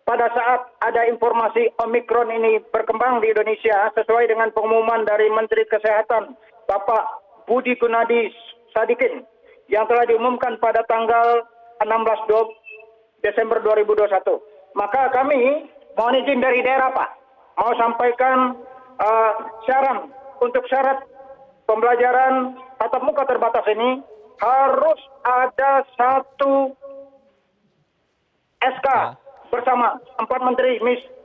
Speaker 8: pada saat ada informasi Omikron ini berkembang di Indonesia sesuai dengan pengumuman dari Menteri Kesehatan Bapak Budi Gunadi Sadikin yang telah diumumkan pada tanggal 16 Desember 2021. Maka kami mohon izin dari daerah Pak, mau sampaikan syarat pembelajaran tatap muka terbatas ini harus ada satu SK bersama 4 menteri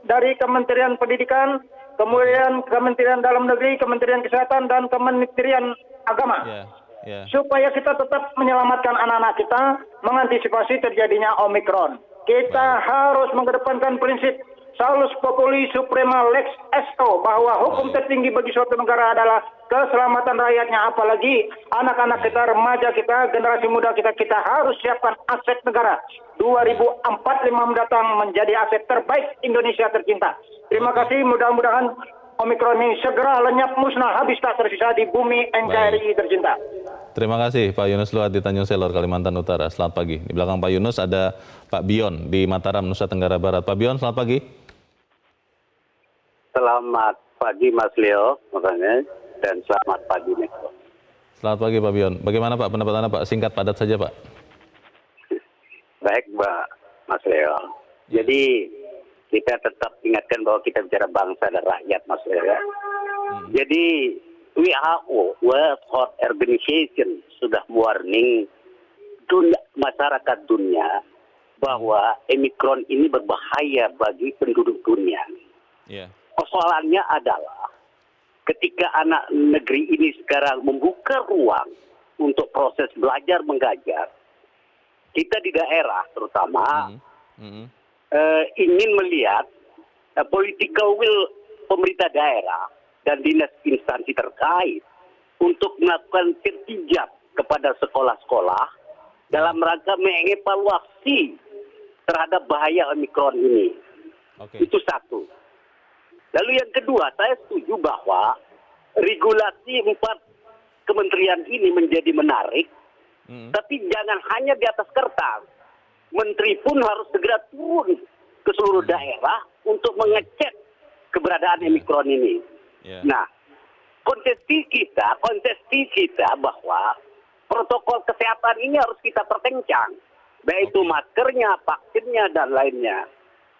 Speaker 8: dari Kementerian Pendidikan, kemudian Kementerian Dalam Negeri, Kementerian Kesehatan, dan Kementerian Agama. supaya kita tetap menyelamatkan anak-anak kita, mengantisipasi terjadinya Omikron. Kita harus mengedepankan prinsip salus populi suprema lex esto, bahwa hukum tertinggi bagi suatu negara adalah keselamatan rakyatnya, apalagi anak-anak kita, remaja kita, generasi muda kita. Kita harus siapkan aset negara 2045 mendatang menjadi aset terbaik Indonesia tercinta. Terima kasih, mudah-mudahan Omikron ini segera lenyap musnah, habis tak tersisa di bumi NKRI tercinta.
Speaker 3: Terima kasih Pak Yunus Luat di Tanjung Selor, Kalimantan Utara. Selamat pagi. Di belakang Pak Yunus ada Pak Bion di Mataram, Nusa Tenggara Barat. Pak Bion, selamat pagi.
Speaker 9: Selamat pagi Mas Leo, makanya, dan selamat pagi Metro.
Speaker 3: Selamat pagi Pak Bion. Bagaimana Pak pendapat Anda Pak? Singkat padat saja Pak.
Speaker 9: Baik Mas Leo. Jadi kita tetap ingatkan bahwa kita bicara bangsa dan rakyat Mas Leo. Jadi WHO, World Health Organization, sudah warning masyarakat dunia bahwa Omikron ini berbahaya bagi penduduk dunia. Persoalannya adalah ketika anak negeri ini sekarang membuka ruang untuk proses belajar mengajar, kita di daerah terutama ingin melihat political will pemerintah daerah dan dinas instansi terkait untuk melakukan tertijab kepada sekolah-sekolah dalam rangka mengevaluasi terhadap bahaya Omikron ini. Itu satu. Lalu yang kedua, saya setuju bahwa regulasi 4 kementerian ini menjadi menarik, tapi jangan hanya di atas kertas. Menteri pun harus segera turun ke seluruh daerah untuk mengecek keberadaan Omikron ini. Nah, konsepsi kita bahwa protokol kesehatan ini harus kita perkencang, baik itu maskernya, vaksinnya, dan lainnya.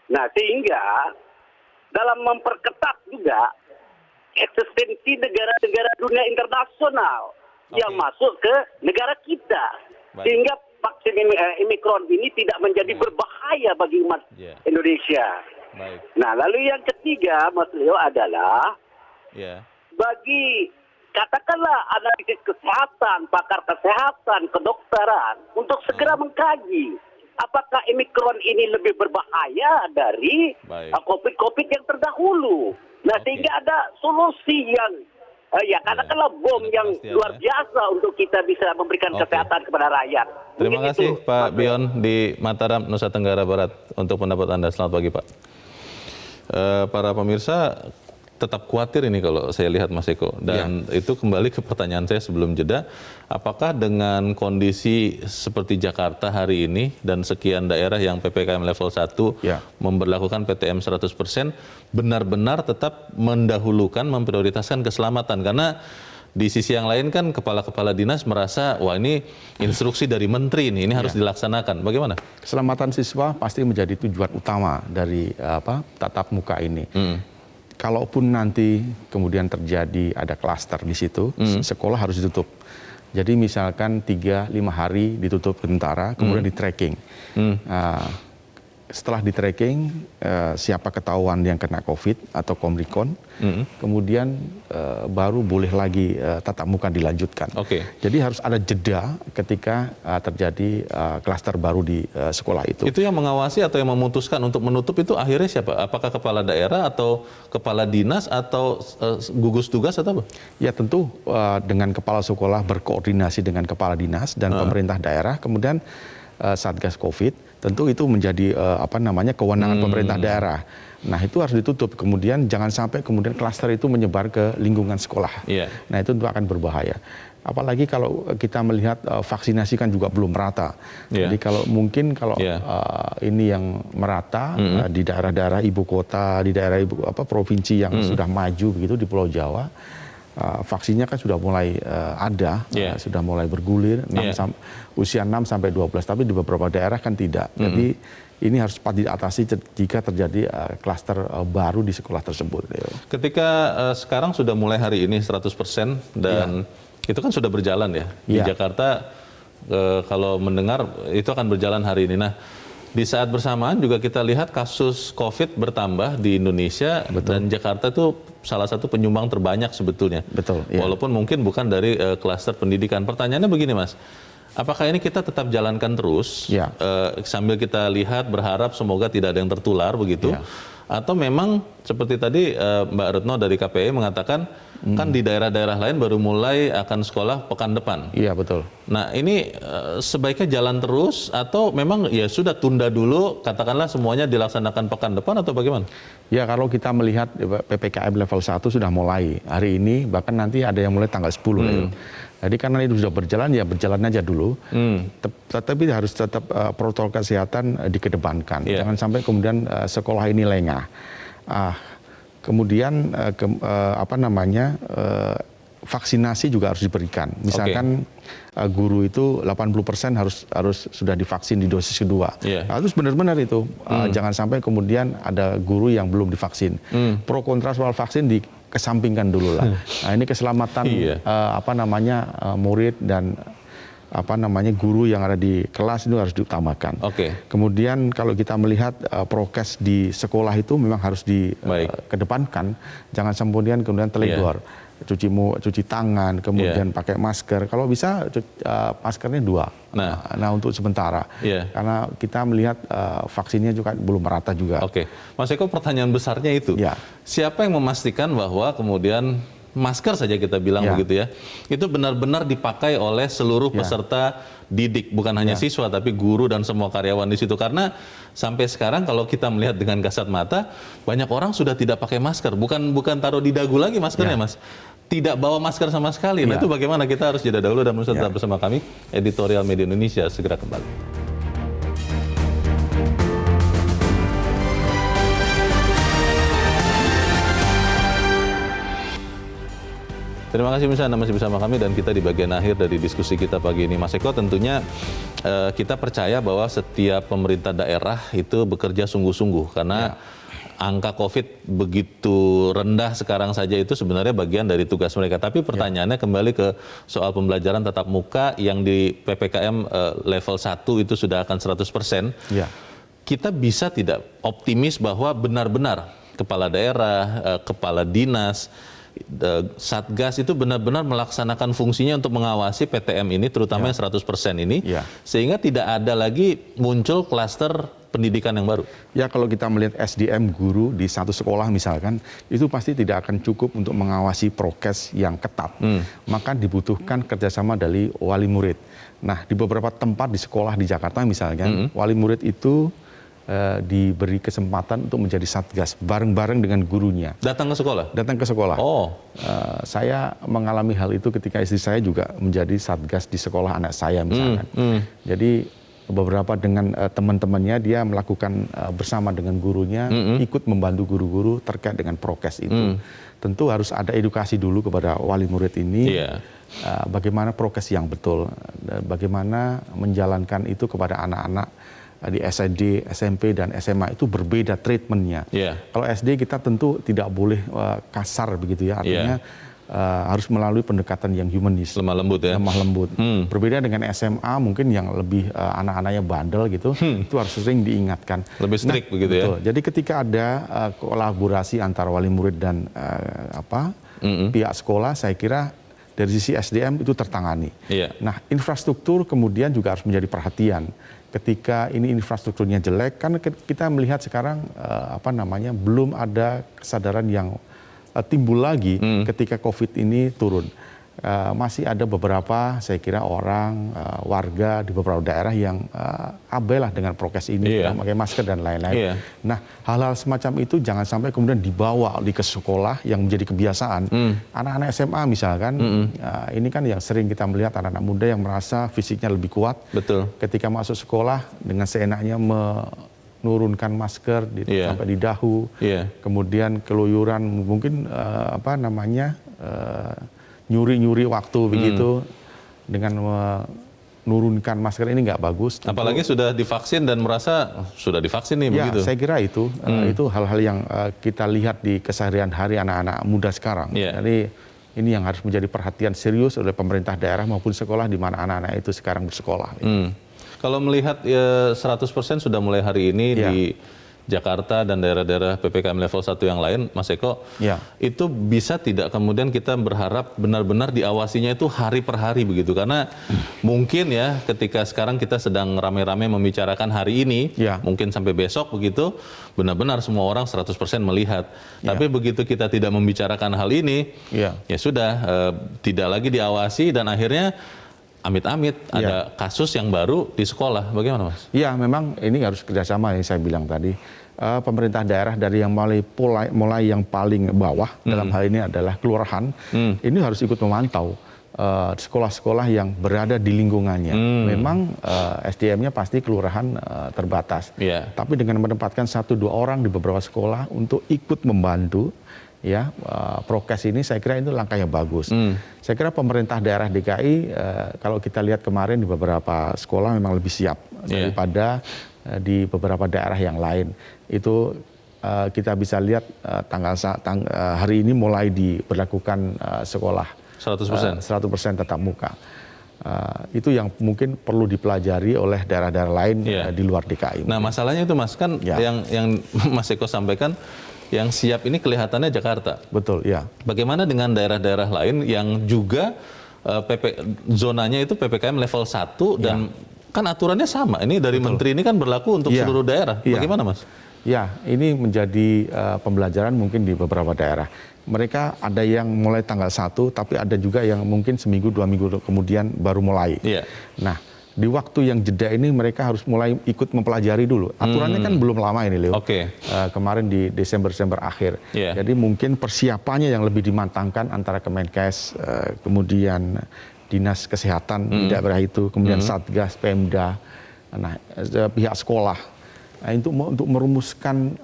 Speaker 9: Nah, sehingga dalam memperketat juga eksistensi negara-negara dunia internasional yang masuk ke negara kita, sehingga vaksin Omikron ini tidak menjadi berbahaya bagi umat Indonesia. Nah, lalu yang ketiga, Mas Leo, adalah bagi katakanlah analisis kesehatan, pakar kesehatan, kedokteran untuk segera mengkaji apakah Omikron ini lebih berbahaya dari COVID yang terdahulu. Nah, sehingga ada solusi yang katakanlah bom yang luar biasa untuk kita bisa memberikan kesehatan kepada rakyat.
Speaker 3: Terima kasih Pak Bion di Mataram, Nusa Tenggara Barat untuk pendapat Anda. Selamat pagi Pak. Para pemirsa tetap khawatir ini kalau saya lihat Mas Eko. Dan itu kembali ke pertanyaan saya sebelum jeda. Apakah dengan kondisi seperti Jakarta hari ini dan sekian daerah yang PPKM level 1 memberlakukan PTM 100%, benar-benar tetap mendahulukan, memprioritaskan keselamatan? Karena di sisi yang lain kan kepala-kepala dinas merasa, wah ini instruksi dari menteri ini harus dilaksanakan. Bagaimana?
Speaker 4: Keselamatan siswa pasti menjadi tujuan utama dari tatap muka ini. Kalaupun nanti kemudian terjadi ada klaster di situ, sekolah harus ditutup. Jadi misalkan 3-5 hari ditutup sementara, kemudian di tracking. Setelah di tracking, siapa ketahuan yang kena COVID atau Omikron, kemudian baru boleh lagi tatap muka dilanjutkan. Jadi harus ada jeda ketika terjadi klaster baru di sekolah itu.
Speaker 3: Itu yang mengawasi atau yang memutuskan untuk menutup itu akhirnya siapa? Apakah kepala daerah atau kepala dinas atau gugus tugas atau apa?
Speaker 4: Ya tentu dengan kepala sekolah berkoordinasi dengan kepala dinas dan pemerintah daerah, kemudian Satgas COVID. Tentu itu menjadi kewenangan pemerintah daerah. Nah, itu harus ditutup. Kemudian jangan sampai kemudian klaster itu menyebar ke lingkungan sekolah. Nah, itu tentu akan berbahaya. Apalagi kalau kita melihat vaksinasi kan juga belum merata. Jadi kalau mungkin ini yang merata di daerah-daerah ibu kota, di daerah provinsi yang sudah maju begitu di Pulau Jawa, vaksinnya kan sudah mulai ada, sudah mulai bergulir, usia 6 sampai 12, tapi di beberapa daerah kan tidak. Jadi ini harus cepat diatasi jika terjadi klaster baru di sekolah tersebut.
Speaker 3: Ketika sekarang sudah mulai hari ini 100% dan itu kan sudah berjalan ya. Di Jakarta kalau mendengar itu akan berjalan hari ini. Nah, di saat bersamaan juga kita lihat kasus COVID bertambah di Indonesia dan Jakarta itu salah satu penyumbang terbanyak sebetulnya.
Speaker 4: Betul. Ya.
Speaker 3: Walaupun mungkin bukan dari klaster pendidikan. Pertanyaannya begini, Mas. Apakah ini kita tetap jalankan terus
Speaker 4: Ya.
Speaker 3: Sambil kita lihat berharap semoga tidak ada yang tertular begitu?
Speaker 4: Ya.
Speaker 3: Atau memang seperti tadi Mbak Retno dari KPI mengatakan kan di daerah-daerah lain baru mulai akan sekolah pekan depan.
Speaker 4: Iya, betul.
Speaker 3: Nah ini sebaiknya jalan terus atau memang ya sudah tunda dulu, katakanlah semuanya dilaksanakan pekan depan atau bagaimana?
Speaker 4: Ya, kalau kita melihat PPKM level 1 sudah mulai hari ini, bahkan nanti ada yang mulai tanggal 10. Jadi karena itu sudah berjalan, ya berjalan aja dulu. Tetapi harus tetap protokol kesehatan dikedepankan.
Speaker 3: Yeah.
Speaker 4: Jangan sampai kemudian sekolah ini lengah. Kemudian vaksinasi juga harus diberikan. Misalkan guru itu 80% harus sudah divaksin di dosis kedua.
Speaker 3: Yeah.
Speaker 4: Harus benar-benar itu. Jangan sampai kemudian ada guru yang belum divaksin. Pro kontra soal vaksin dikesampingkan dulu lah. Nah, ini keselamatan murid dan guru yang ada di kelas itu harus diutamakan. Kemudian kalau kita melihat prokes di sekolah itu memang harus dikedepankan. Jangan kemudian teledor. Cuci tangan, kemudian pakai masker. Kalau bisa maskernya 2. Nah untuk sementara. Karena kita melihat vaksinnya juga belum merata juga.
Speaker 3: Mas Eko, pertanyaan besarnya itu. Siapa yang memastikan bahwa kemudian masker saja kita bilang begitu ya, itu benar-benar dipakai oleh seluruh peserta didik, bukan hanya siswa tapi guru dan semua karyawan di situ. Karena sampai sekarang kalau kita melihat dengan kasat mata, banyak orang sudah tidak pakai masker, bukan taruh di dagu lagi maskernya, Mas. Tidak bawa masker sama sekali. Nah itu bagaimana? Kita harus jeda dahulu dan tetap bersama kami. Editorial Media Indonesia segera kembali. Terima kasih Anda masih bersama kami dan kita di bagian akhir dari diskusi kita pagi ini. Mas Eko, tentunya kita percaya bahwa setiap pemerintah daerah itu bekerja sungguh-sungguh karena angka COVID begitu rendah sekarang saja itu sebenarnya bagian dari tugas mereka. Tapi pertanyaannya kembali ke soal pembelajaran tatap muka yang di PPKM level 1 itu sudah akan 100%. Kita bisa tidak optimis bahwa benar-benar kepala daerah, kepala dinas, Satgas itu benar-benar melaksanakan fungsinya untuk mengawasi PTM ini, terutama yang 100% ini, sehingga tidak ada lagi muncul klaster pendidikan yang baru?
Speaker 4: Ya, kalau kita melihat SDM guru di satu sekolah misalkan, itu pasti tidak akan cukup untuk mengawasi prokes yang ketat. Maka dibutuhkan kerjasama dari wali murid. Nah, di beberapa tempat di sekolah di Jakarta misalkan, wali murid itu diberi kesempatan untuk menjadi satgas bareng-bareng dengan gurunya.
Speaker 3: Datang ke sekolah?
Speaker 4: Datang ke sekolah. Saya mengalami hal itu ketika istri saya juga menjadi satgas di sekolah anak saya misalkan. Jadi beberapa dengan teman-temannya dia melakukan bersama dengan gurunya, ikut membantu guru-guru terkait dengan prokes itu. Tentu harus ada edukasi dulu kepada wali murid ini, bagaimana prokes yang betul, bagaimana menjalankan itu kepada anak-anak di SD, SMP, dan SMA itu berbeda treatmentnya. Kalau SD kita tentu tidak boleh kasar begitu ya, artinya harus melalui pendekatan yang humanis.
Speaker 3: Lemah lembut ya?
Speaker 4: Lemah lembut. Berbeda dengan SMA mungkin yang lebih anak-anaknya bandel gitu, itu harus sering diingatkan.
Speaker 3: Lebih strict begitu ya?
Speaker 4: Jadi ketika ada kolaborasi antara wali murid dan pihak sekolah, saya kira dari sisi SDM itu tertangani. Nah, infrastruktur kemudian juga harus menjadi perhatian. Ketika ini infrastrukturnya jelek, kan kita melihat sekarang belum ada kesadaran yang timbul lagi ketika COVID ini turun. Masih ada beberapa, saya kira orang, warga di beberapa daerah yang abai lah dengan prokes ini, pakai masker dan lain-lain. Nah, hal-hal semacam itu jangan sampai kemudian dibawa ke sekolah yang menjadi kebiasaan. Anak-anak SMA misalkan, ini kan yang sering kita melihat anak-anak muda yang merasa fisiknya lebih kuat. Ketika masuk sekolah dengan seenaknya menurunkan masker sampai di dahu, kemudian keluyuran, mungkin nyuri-nyuri waktu begitu dengan menurunkan masker ini nggak bagus.
Speaker 3: Apalagi sudah divaksin dan merasa sudah divaksin nih begitu.
Speaker 4: Saya kira itu hal-hal yang kita lihat di keseharian hari anak-anak muda sekarang. Jadi ini yang harus menjadi perhatian serius oleh pemerintah daerah maupun sekolah di mana anak-anak itu sekarang bersekolah.
Speaker 3: Kalau melihat 100% sudah mulai hari ini Jakarta dan daerah-daerah PPKM level 1 yang lain, Mas Eko, itu bisa tidak kemudian kita berharap benar-benar diawasinya itu hari per hari begitu? Karena mungkin ya ketika sekarang kita sedang rame-rame membicarakan hari ini, mungkin sampai besok begitu, benar-benar semua orang 100% melihat. Tapi begitu kita tidak membicarakan hal ini, ya sudah, tidak lagi diawasi dan akhirnya amit-amit ada kasus yang baru di sekolah. Bagaimana, Mas?
Speaker 4: Iya, memang ini harus kerjasama yang saya bilang tadi. Pemerintah daerah dari yang mulai yang paling bawah dalam hal ini adalah kelurahan, ini harus ikut memantau sekolah-sekolah yang berada di lingkungannya. Memang SDM-nya pasti kelurahan terbatas, tapi dengan menempatkan 1-2 orang di beberapa sekolah untuk ikut membantu prokes ini, saya kira itu langkah yang bagus. Saya kira pemerintah daerah DKI kalau kita lihat kemarin di beberapa sekolah memang lebih siap daripada di beberapa daerah yang lain. Itu kita bisa lihat hari ini mulai diberlakukan sekolah 100% tatap muka. Itu yang mungkin perlu dipelajari oleh daerah-daerah lain di luar DKI.
Speaker 3: Nah, masalahnya itu, Mas, kan yang Mas Eko sampaikan, yang siap ini kelihatannya Jakarta.
Speaker 4: Betul, ya.
Speaker 3: Bagaimana dengan daerah-daerah lain yang juga zonanya itu PPKM level 1 dan kan aturannya sama. Ini dari Menteri ini kan berlaku untuk seluruh daerah. Bagaimana, Mas?
Speaker 4: Ya, ini menjadi pembelajaran mungkin di beberapa daerah. Mereka ada yang mulai tanggal 1, tapi ada juga yang mungkin seminggu, 2 minggu kemudian baru mulai. Nah, di waktu yang jeda ini mereka harus mulai ikut mempelajari dulu. Aturannya kan belum lama ini, Leo. Kemarin di Desember akhir. Jadi mungkin persiapannya yang lebih dimantangkan antara Kemenkes, kemudian Dinas Kesehatan di daerah itu, kemudian Satgas, Pemda, pihak sekolah. Untuk merumuskan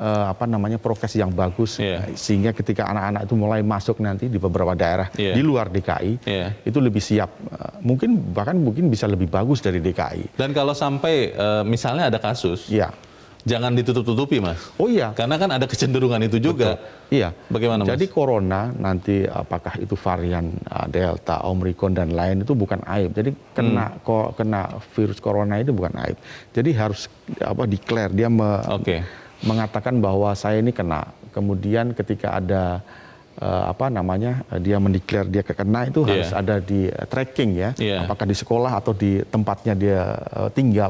Speaker 4: prokes yang bagus, sehingga ketika anak-anak itu mulai masuk nanti di beberapa daerah di luar DKI, itu lebih siap. Mungkin bisa lebih bagus dari DKI.
Speaker 3: Dan kalau sampai misalnya ada kasus, jangan ditutup-tutupi, Mas.
Speaker 4: Oh iya.
Speaker 3: Karena kan ada kecenderungan itu juga.
Speaker 4: Betul. Iya.
Speaker 3: Bagaimana, Mas?
Speaker 4: Jadi corona nanti apakah itu varian Delta, Omicron dan lain itu bukan aib. Jadi kena virus corona itu bukan aib. Jadi harus declare, dia mengatakan bahwa saya ini kena. Kemudian ketika ada dia mendeklar dia kena, itu harus ada di tracking apakah di sekolah atau di tempatnya dia tinggal.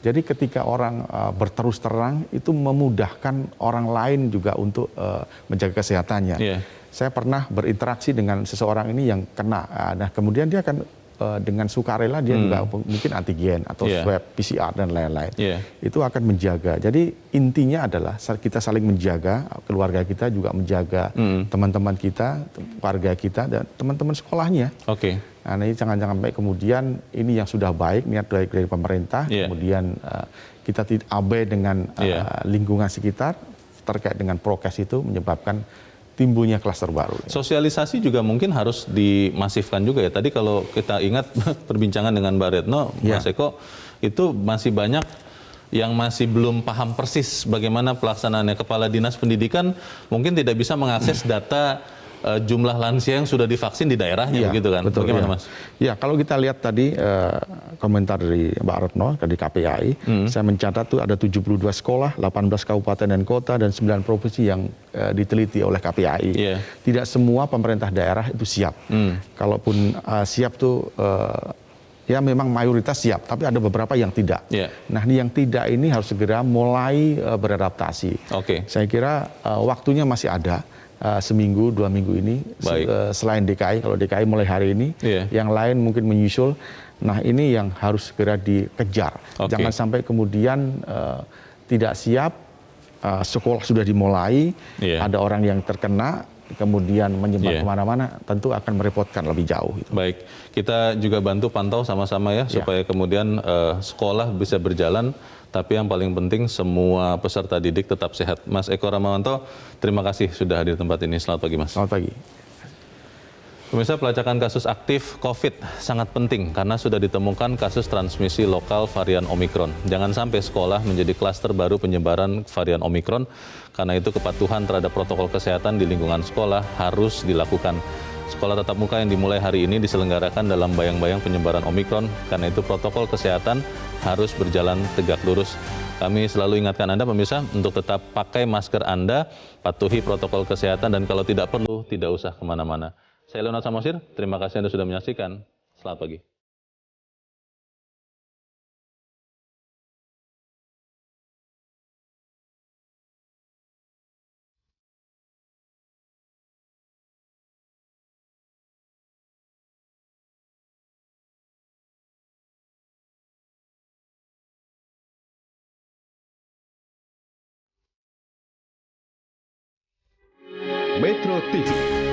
Speaker 4: Jadi ketika orang berterus terang itu memudahkan orang lain juga untuk menjaga kesehatannya. Saya pernah berinteraksi dengan seseorang ini yang kena, nah kemudian dia akan dengan sukarela dia juga mungkin antigen atau swab PCR dan lain-lain. Itu akan menjaga. Jadi intinya adalah kita saling menjaga, keluarga kita juga menjaga teman-teman kita, warga kita dan teman-teman sekolahnya. Nah, ini jangan sampai kemudian ini yang sudah baik, niat baik dari pemerintah, kemudian kita tidak abai dengan lingkungan sekitar terkait dengan prokes itu menyebabkan timbulnya klaster baru.
Speaker 3: Sosialisasi juga mungkin harus dimasifkan juga ya. Tadi kalau kita ingat perbincangan dengan Mbak Retno, Mas Eko, itu masih banyak yang masih belum paham persis bagaimana pelaksanaannya. Kepala Dinas Pendidikan mungkin tidak bisa mengakses data jumlah lansia yang sudah divaksin di daerahnya, begitu kan?
Speaker 4: Betul,
Speaker 3: bagaimana, Mas?
Speaker 4: Ya, kalau kita lihat tadi komentar dari Mbak Retno dari KPAI, saya mencatat tuh ada 72 sekolah, 18 kabupaten dan kota, dan 9 provinsi yang diteliti oleh KPAI. Tidak semua pemerintah daerah itu siap. Kalaupun siap tuh ya memang mayoritas siap, tapi ada beberapa yang tidak. Nah, yang tidak ini harus segera mulai beradaptasi. Saya kira waktunya masih ada. Seminggu, 2 minggu ini, selain DKI, kalau DKI mulai hari ini, yang lain mungkin menyusul. Nah, ini yang harus segera dikejar. Jangan sampai kemudian tidak siap, sekolah sudah dimulai, ada orang yang terkena, kemudian menyebar kemana-mana, tentu akan merepotkan lebih jauh.
Speaker 3: Baik, kita juga bantu pantau sama-sama ya, supaya kemudian sekolah bisa berjalan. Tapi yang paling penting semua peserta didik tetap sehat. Mas Eko Ramawanto, terima kasih sudah hadir di tempat ini. Selamat pagi, Mas.
Speaker 4: Selamat pagi.
Speaker 3: Pemirsa, pelacakan kasus aktif COVID sangat penting karena sudah ditemukan kasus transmisi lokal varian Omicron. Jangan sampai sekolah menjadi klaster baru penyebaran varian Omicron. Karena itu kepatuhan terhadap protokol kesehatan di lingkungan sekolah harus dilakukan. Sekolah tatap muka yang dimulai hari ini diselenggarakan dalam bayang-bayang penyebaran Omicron. Karena itu protokol kesehatan harus berjalan tegak lurus. Kami selalu ingatkan Anda pemirsa untuk tetap pakai masker Anda, patuhi protokol kesehatan, dan kalau tidak perlu, tidak usah kemana-mana. Saya Leonard Samosir, terima kasih Anda sudah menyaksikan. Selamat pagi.
Speaker 10: Metro TV